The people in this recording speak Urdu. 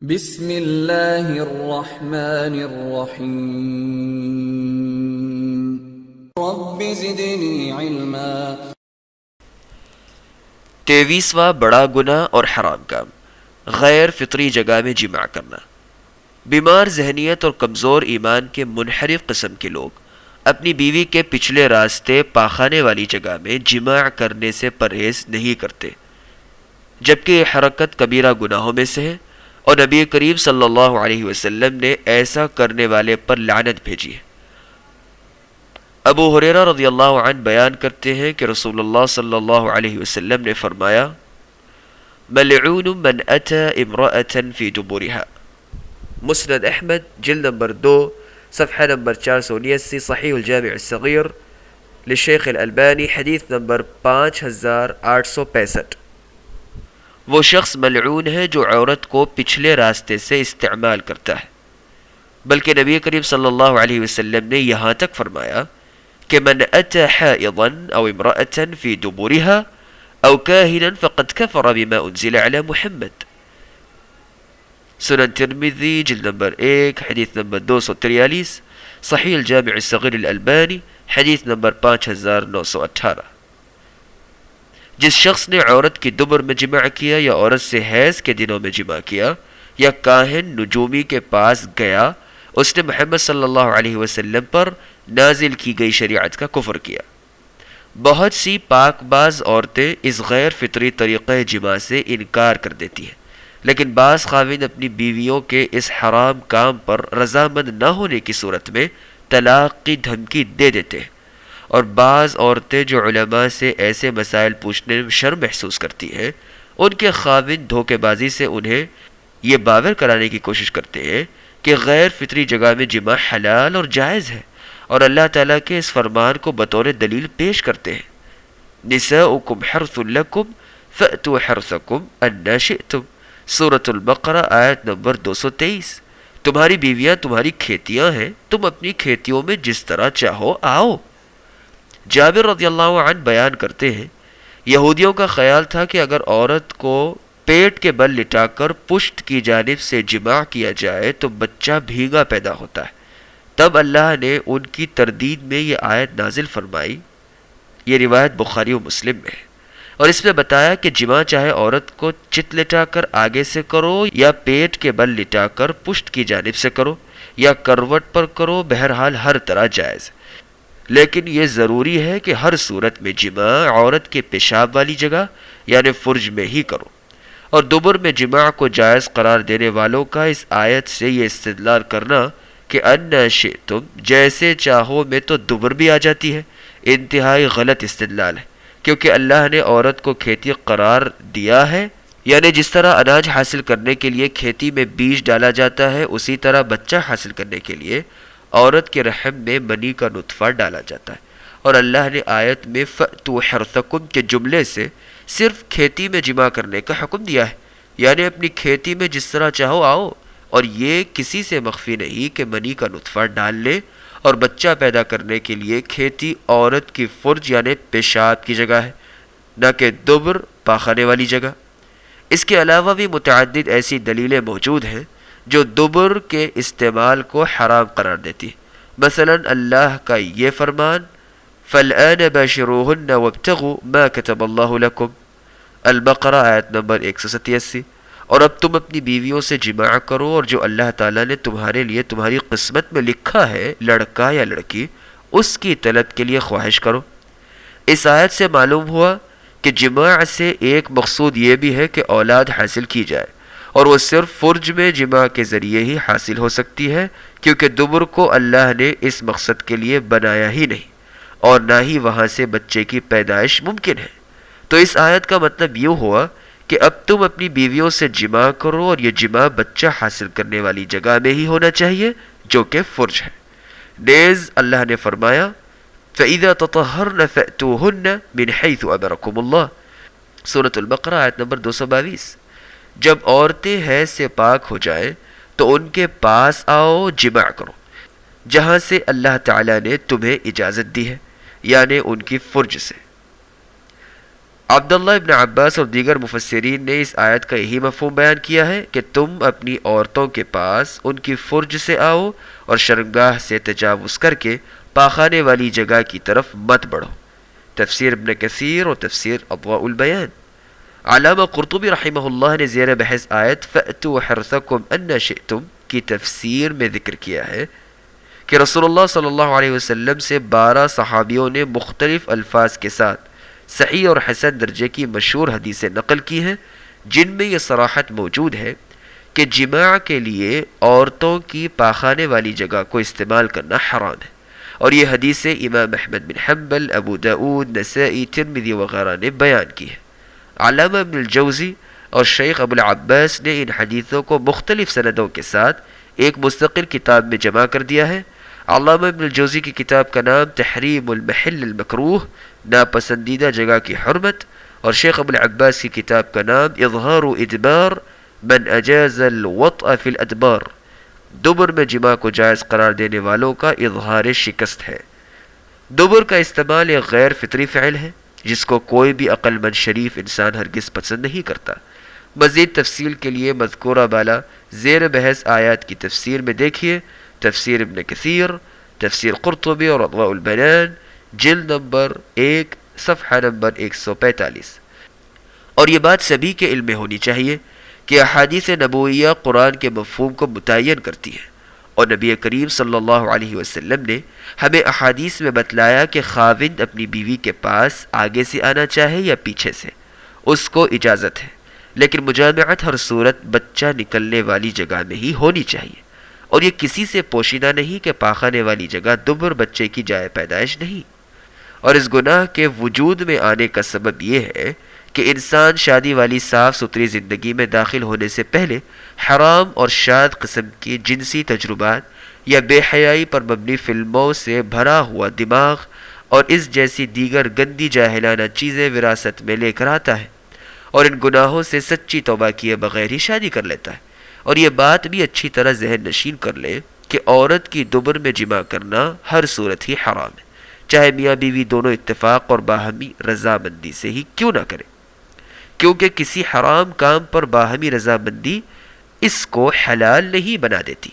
بسم اللہ الرحمن الرحیم رب زدنی علما۔ 23واں بڑا گناہ اور حرام کام، غیر فطری جگہ میں جماع کرنا۔ بیمار ذہنیت اور کمزور ایمان کے منحرف قسم کے لوگ اپنی بیوی کے پچھلے راستے پاخانے والی جگہ میں جماع کرنے سے پرہیز نہیں کرتے، جبکہ یہ حرکت کبیرہ گناہوں میں سے ہے، اور نبی کریم صلی اللہ علیہ وسلم نے ایسا کرنے والے پر لعنت بھیجی ہے۔ ابو ہریرہ رضی اللہ عنہ بیان کرتے ہیں کہ رسول اللہ صلی اللہ علیہ وسلم نے فرمایا، ملعون من اتی امرأة فی دبرها۔ مسند احمد جلد نمبر 2 صفحہ نمبر 479، صحیح الجامع الصغیر للشیخ الالبانی حدیث نمبر 5865۔ وہ شخص ملعون ہے جو عورت کو پچھلے راستے سے استعمال کرتا ہے، بلکہ نبی کریم صلی اللہ علیہ وسلم نے یہاں تک فرمایا کہ من اتی حائضا او امرأة فی دبرها او کاہنا فقد کفر بما انزل علی محمد۔ سنن ترمذی جلد نمبر 1 حدیث نمبر 243، صحیح الجامع الصغیر الالبانی حدیث نمبر 5918۔ جس شخص نے عورت کی دبر میں جماع کیا یا عورت سے حیض کے دنوں میں جماع کیا یا کاہن نجومی کے پاس گیا، اس نے محمد صلی اللہ علیہ وسلم پر نازل کی گئی شریعت کا کفر کیا۔ بہت سی پاک باز عورتیں اس غیر فطری طریقہ جماع سے انکار کر دیتی ہیں، لیکن بعض خاوند اپنی بیویوں کے اس حرام کام پر رضامند نہ ہونے کی صورت میں طلاق کی دھمکی دے دیتے ہیں، اور بعض عورتیں جو علماء سے ایسے مسائل پوچھنے میں شرم محسوس کرتی ہیں، ان کے خاوند دھوکے بازی سے انہیں یہ باور کرانے کی کوشش کرتے ہیں کہ غیر فطری جگہ میں جماع حلال اور جائز ہے، اور اللہ تعالیٰ کے اس فرمان کو بطور دلیل پیش کرتے ہیں۔ نساؤکم حرث لکم فأتوا حرثکم انا شئتم، سورۃ البقرہ آیت نمبر 223۔ تمہاری بیویاں تمہاری کھیتیاں ہیں، تم اپنی کھیتیوں میں جس طرح چاہو آؤ۔ جابر رضی اللہ عنہ بیان کرتے ہیں، یہودیوں کا خیال تھا کہ اگر عورت کو پیٹ کے بل لٹا کر پشت کی جانب سے جماع کیا جائے تو بچہ بھیگا پیدا ہوتا ہے۔ تب اللہ نے ان کی تردید میں یہ آیت نازل فرمائی۔ یہ روایت بخاری و مسلم میں ہے، اور اس میں بتایا کہ جماع چاہے عورت کو چت لٹا کر آگے سے کرو یا پیٹ کے بل لٹا کر پشت کی جانب سے کرو یا کروٹ پر کرو، بہرحال ہر طرح جائز، لیکن یہ ضروری ہے کہ ہر صورت میں جماع عورت کے پیشاب والی جگہ یعنی فرج میں ہی کرو۔ اور دبر میں جماع کو جائز قرار دینے والوں کا اس آیت سے یہ استدلال کرنا کہ انا شئتم جیسے چاہو میں تو دبر بھی آ جاتی ہے، انتہائی غلط استدلال ہے، کیونکہ اللہ نے عورت کو کھیتی قرار دیا ہے، یعنی جس طرح اناج حاصل کرنے کے لیے کھیتی میں بیج ڈالا جاتا ہے، اسی طرح بچہ حاصل کرنے کے لیے عورت کے رحم میں منی کا نطفہ ڈالا جاتا ہے، اور اللہ نے آیت میں فأتوا حرثکم کے جملے سے صرف کھیتی میں جماع کرنے کا حکم دیا ہے، یعنی اپنی کھیتی میں جس طرح چاہو آؤ، اور یہ کسی سے مخفی نہیں کہ منی کا نطفہ ڈال لے، اور بچہ پیدا کرنے کے لیے کھیتی عورت کی فرج یعنی پیشاب کی جگہ ہے، نہ کہ دبر پاخانے والی جگہ۔ اس کے علاوہ بھی متعدد ایسی دلیلیں موجود ہیں جو دبر کے استعمال کو حرام قرار دیتی ہے، مثلا اللہ کا یہ فرمان فَالْآنَ بَاشِرُوهُنَّ وَابْتَغُوا مَا كَتَبَ اللَّهُ لَكُمْ، البقرہ آیت نمبر 187۔ اور اب تم اپنی بیویوں سے جماع کرو اور جو اللہ تعالیٰ نے تمہارے لیے تمہاری قسمت میں لکھا ہے، لڑکا یا لڑکی، اس کی طلب کے لیے خواہش کرو۔ اس آیت سے معلوم ہوا کہ جماع سے ایک مقصود یہ بھی ہے کہ اولاد حاصل کی جائے، اور وہ صرف فرج میں جماع کے ذریعے ہی حاصل ہو سکتی ہے، کیونکہ دبر کو اللہ نے اس مقصد کے لیے بنایا ہی نہیں، اور نہ ہی وہاں سے بچے کی پیدائش ممکن ہے۔ تو اس آیت کا مطلب یہ ہوا کہ اب تم اپنی بیویوں سے جماع کرو، اور یہ جماع بچہ حاصل کرنے والی جگہ میں ہی ہونا چاہیے جو کہ فرج ہے۔ نیز اللہ نے فرمایا فَإِذَا تَطَهَّرْنَ فَأْتُوهُنَّ مِنْ حَيْثُ أَمَرَكُمُ اللَّهُ، سورۃ البقرہ آیت نمبر 222۔ جب عورتیں حیض سے پاک ہو جائیں تو ان کے پاس آؤ، جماع کرو جہاں سے اللہ تعالیٰ نے تمہیں اجازت دی ہے، یعنی ان کی فرج سے۔ عبداللہ ابن عباس اور دیگر مفسرین نے اس آیت کا یہی مفہوم بیان کیا ہے کہ تم اپنی عورتوں کے پاس ان کی فرج سے آؤ اور شرمگاہ سے تجاوز کر کے پاخانے والی جگہ کی طرف مت بڑھو۔ تفسیر ابن کثیر اور تفسیر اضواء البیان۔ علامہ قرطبی رحمہ اللہ نے زیر بحث آیت فَأْتُوا حَرْثَكُمْ أَنَّ شِئْتُمْ کی تفسیر میں ذکر کیا ہے کہ رسول اللہ صلی اللہ علیہ وسلم سے 12 صحابیوں نے مختلف الفاظ کے ساتھ صحیح اور حسن درجے کی مشہور حدیثیں نقل کی ہیں، جن میں یہ صراحت موجود ہے کہ جماع کے لیے عورتوں کی پاخانے والی جگہ کو استعمال کرنا حرام ہے، اور یہ حدیثیں امام احمد بن حنبل، ابو داؤد، نسائی، ترمذی وغیرہ نے بیان کی ہے۔ علامہ ابن الجوزی اور شیخ ابو العباس نے ان حدیثوں کو مختلف سندوں کے ساتھ ایک مستقل کتاب میں جمع کر دیا ہے۔ علامہ ابن الجوزی کی کتاب کا نام تحریم المحل المکروہ، ناپسندیدہ جگہ کی حرمت، اور شیخ ابو العباس کی کتاب کا نام اظہار ادبار من اجاز الوطء فی الادبار، دبر میں جماع کو جائز قرار دینے والوں کا اظہار شکست ہے۔ دبر کا استعمال ایک غیر فطری فعل ہے جس کو کوئی بھی عقل مند شریف انسان ہرگز پسند نہیں کرتا۔ مزید تفصیل کے لیے مذکورہ بالا زیر بحث آیات کی تفسیر میں دیکھیے تفسیر ابن کثیر، تفسیر قرطبی اور اضواء البیان، جلد نمبر 1 صفحہ نمبر 145۔ اور یہ بات سبھی کے علم میں ہونی چاہیے کہ احادیث نبویہ قرآن کے مفہوم کو متعین کرتی ہیں، اور نبی کریم صلی اللہ علیہ وسلم نے ہمیں احادیث میں بتلایا کہ خاوند اپنی بیوی کے پاس آگے سے آنا چاہے یا پیچھے سے، اس کو اجازت ہے، لیکن مجامعت ہر صورت بچہ نکلنے والی جگہ میں ہی ہونی چاہیے، اور یہ کسی سے پوشیدہ نہیں کہ پاخانے والی جگہ دبر بچے کی جائے پیدائش نہیں۔ اور اس گناہ کے وجود میں آنے کا سبب یہ ہے کہ انسان شادی والی صاف ستھری زندگی میں داخل ہونے سے پہلے حرام اور شاذ قسم کی جنسی تجربات یا بے حیائی پر مبنی فلموں سے بھرا ہوا دماغ اور اس جیسی دیگر گندی جاہلانہ چیزیں وراثت میں لے کر آتا ہے، اور ان گناہوں سے سچی توبہ کیے بغیر ہی شادی کر لیتا ہے۔ اور یہ بات بھی اچھی طرح ذہن نشین کر لیں کہ عورت کی دبر میں جماع کرنا ہر صورت ہی حرام ہے، چاہے میاں بیوی دونوں اتفاق اور باہمی رضامندی سے ہی کیوں نہ کریں، کیونکہ کسی حرام کام پر باہمی رضامندی اس کو حلال نہیں بنا دیتی۔